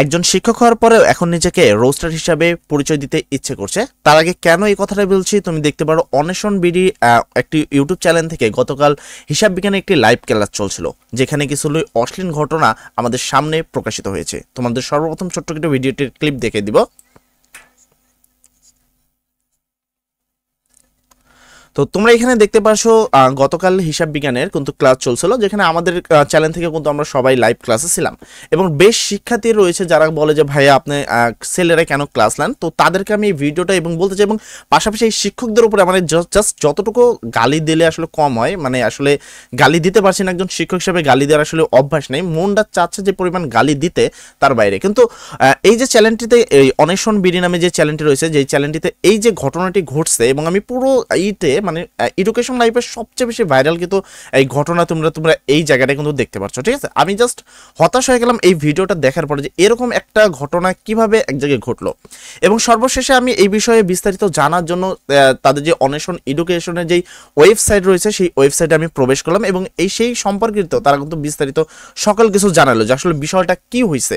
একজন শিক্ষক হওয়ার পরেও এখন নিজেকে রোস্টার হিসাবে পরিচয় দিতে ইচ্ছে করছে। তার আগে কেন এই কথাটা বলছি তুমি দেখতে পারো, অন্বেষণ বিডি একটি ইউটিউব চ্যানেল থেকে গতকাল হিসাব বিজ্ঞানে একটি লাইভ ক্লাস চলছিল, যেখানে কিছু অশ্লীল ঘটনা আমাদের সামনে প্রকাশিত হয়েছে। তোমাদের সর্বপ্রথম ছোট্ট একটা ভিডিওটির ক্লিপ দেখে দিব। তো তোমরা এখানে দেখতে পাচ্ছো গতকাল হিসাব বিজ্ঞানের কিন্তু ক্লাস চলছিল, যেখানে আমাদের চ্যানেল থেকে কিন্তু আমরা সবাই লাইভ ক্লাসে ছিলাম এবং বেশ শিক্ষার্থী রয়েছে যারা বলে যে ভাইয়া আপনি ছেলেরা কেন ক্লাস নেন। তো তাদেরকে আমি এই ভিডিওটা এবং বলতে চাই, এবং পাশাপাশি এই শিক্ষকদের উপরে মানে জাস্ট যতটুকু গালি দিলে আসলে কম হয়, মানে আসলে গালি দিতে পারছি না, একজন শিক্ষক হিসেবে গালি দেওয়ার আসলে অভ্যাস নেই, মনটা চাচ্ছে যে পরিমাণ গালি দিতে তার বাইরে। কিন্তু এই যে চ্যানেলটিতে এই অন্বেষণ বিডি নামে যে চ্যানেলটি রয়েছে, যে চ্যানেলটিতে এই যে ঘটনাটি ঘটছে এবং আমি পুরো এইটে মানে এডুকেশন লাইফের সবচেয়ে বেশি ভাইরাল কিন্তু এই ঘটনা তোমরা এই জায়গাটা কিন্তু দেখতে পাচ্ছ, ঠিক আছে। আমি জাস্ট হতাশ হয়ে গেলাম এই ভিডিওটা দেখার পরে যে এরকম একটা ঘটনা কিভাবে এক জায়গায় ঘটলো। এবং সর্বশেষে আমি এই বিষয়ে বিস্তারিত জানার জন্য তাদের যে অন্বেষণ এডুকেশনের যেই ওয়েবসাইট রয়েছে সেই ওয়েবসাইটে আমি প্রবেশ করলাম এবং সেই সম্পর্কিত তারা কিন্তু বিস্তারিত সকল কিছু জানালো যে আসলে বিষয়টা কি হয়েছে।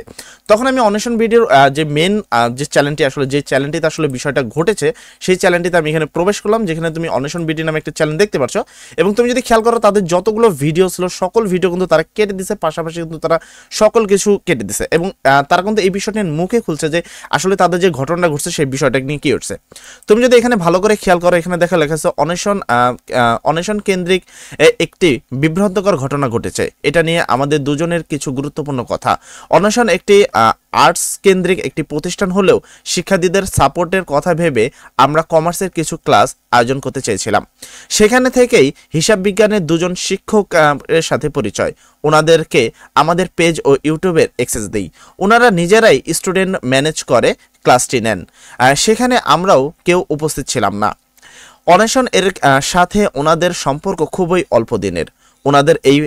তখন আমি অন্বেষণ ভিডিওর যে মেন যে চ্যানেলটি আসলে যে চ্যানেলটিতে আসলে বিষয়টা ঘটেছে সেই চ্যানেলটিতে আমি এখানে প্রবেশ করলাম, যেখানে তুমি অন্বেষণ বিডি নামে একটা চ্যানেল দেখতে পাচ্ছ। এবং তুমি যদি খেয়াল করো তাদের যতগুলো ভিডিও ছিল সকল ভিডিও কিন্তু তারা কেটে দিছে, পাশাপাশি কিন্তু তারা সকল কিছু কেটে দিছে এবং তারা কিন্তু এই বিষয়টা মুখে খুলছে যে আসলে তাদের যে ঘটনাটা ঘটছে সেই বিষয়টা নিয়ে কি হচ্ছে। তুমি যদি এখানে ভালো করে খেয়াল করো, এখানে লেখা আছে অন্বেষণ কেন্দ্রিক একটি বিভ্রান্তকর ঘটনা ঘটেছে, এটা নিয়ে আমাদের দুজনের কিছু গুরুত্বপূর্ণ কথা। অন্বেষণ একটি আর্টস কেন্দ্রিক একটি প্রতিষ্ঠান হলেও শিক্ষার্থীদের সাপোর্টের কথা ভেবে আমরা কমার্সের কিছু ক্লাস আয়োজন করতে চেয়েছিলাম। সেখানে থেকেই হিসাব বিজ্ঞানের দুজন শিক্ষক এর সাথে পরিচয়। ওনাদেরকে আমাদের পেজ ও ইউটিউবের অ্যাক্সেস দিই, ওনারা নিজেরাই স্টুডেন্ট ম্যানেজ করে ক্লাসটি নেন। সেখানে আমরাও কেউ উপস্থিত ছিলাম না। অন্বেষণ এর সাথে ওনাদের সম্পর্ক খুবই অল্প দিনের। ওনাদের এই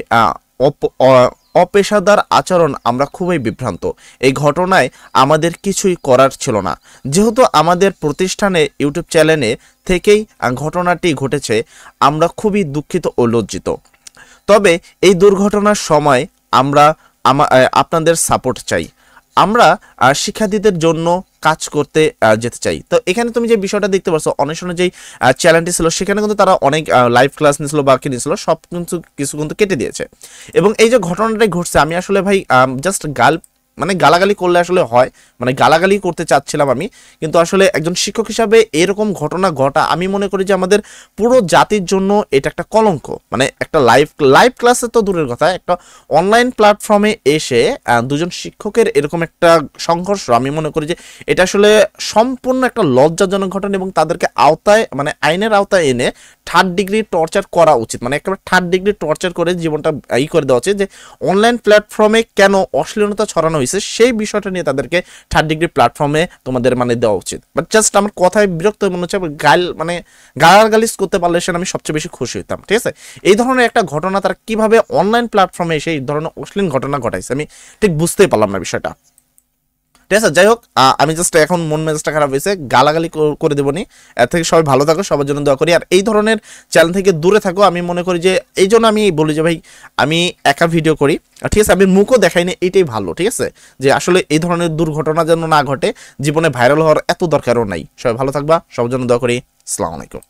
অপেশাদার আচরণ আমরা খুবই বিভ্রান্ত। এই ঘটনায় আমাদের কিছুই করার ছিল না, যেহেতু আমাদের প্রতিষ্ঠানে ইউটিউব চ্যানেলে থেকেই ঘটনাটি ঘটেছে। আমরা খুবই দুঃখিত ও লজ্জিত। তবে এই দুর্ঘটনার সময় আমরা আপনাদের সাপোর্ট চাই। আমরা শিক্ষার্থীদের জন্য কাজ করতে যেতে চাই। তো এখানে তুমি যে বিষয়টা দেখতে পাচ্ছ, অন্বেষণের যেই চ্যানেলটি ছিল সেখানে কিন্তু তারা অনেক লাইভ ক্লাস নিয়েছিল বা কি নিয়েছিল সব কিছু কিন্তু কেটে দিয়েছে। এবং এই যে ঘটনাটাই ঘটছে, আমি আসলে ভাই জাস্ট গালাগালি করলে আসলে হয়, মানে গালাগালি করতে চাচ্ছিলাম আমি, কিন্তু আসলে একজন শিক্ষক হিসাবে এরকম ঘটনা ঘটা আমি মনে করি যে আমাদের পুরো জাতির জন্য এটা একটা কলঙ্ক। মানে একটা লাইভ ক্লাসে তো দূরের কথা, একটা অনলাইন প্ল্যাটফর্মে এসে দুজন শিক্ষকের এরকম একটা সংঘর্ষ, আমি মনে করি যে এটা আসলে সম্পূর্ণ একটা লজ্জাজনক ঘটনা এবং তাদেরকে আওতায় মানে আইনের আওতায় এনে 3rd ডিগ্রি টর্চার করা উচিত। মানে একেবারে 3rd ডিগ্রি টর্চার করে জীবনটা করে দেওয়া উচিত, যে অনলাইন প্ল্যাটফর্মে কেন অশ্লীলতা ছড়ানো সেই বিষয়টা নিয়ে তাদেরকে 3rd ডিগ্রি প্ল্যাটফর্মে তোমাদের মানে দেওয়া উচিত। বাট জাস্ট আমার কথায় বিরক্ত মনে হচ্ছে, গালাগালিজ করতে পারলে সেটা আমি সবচেয়ে বেশি খুশি হতাম, ঠিক আছে। এই ধরনের একটা ঘটনা তারা কিভাবে অনলাইন প্ল্যাটফর্মে এসে এই ধরনের অশ্লীল ঘটনা ঘটাইছে আমি ঠিক বুঝতেই পারলাম না বিষয়টা, ঠিক আছে। যাই হোক, আমি জাস্ট এখন মন মেজাজটা খারাপ হয়েছে, গালাগালি করে দেবনি। এর থেকে সবাই ভালো থাকো, সবার জন্য দোয়া করি। আর এই ধরনের চ্যানেল থেকে দূরে থাকো, আমি মনে করি যে এই জন্য আমি বলি যে ভাই আমি একা ভিডিও করি, ঠিক আছে, আমি মুখও দেখাই না, এটাই ভালো, ঠিক আছে। যে আসলে এই ধরনের দুর্ঘটনা যেন না ঘটে, জীবনে ভাইরাল হওয়ার এত দরকারও নাই। সবাই ভালো থাকবা, সবার জন্য দোয়া করি। আসসালামু আলাইকুম।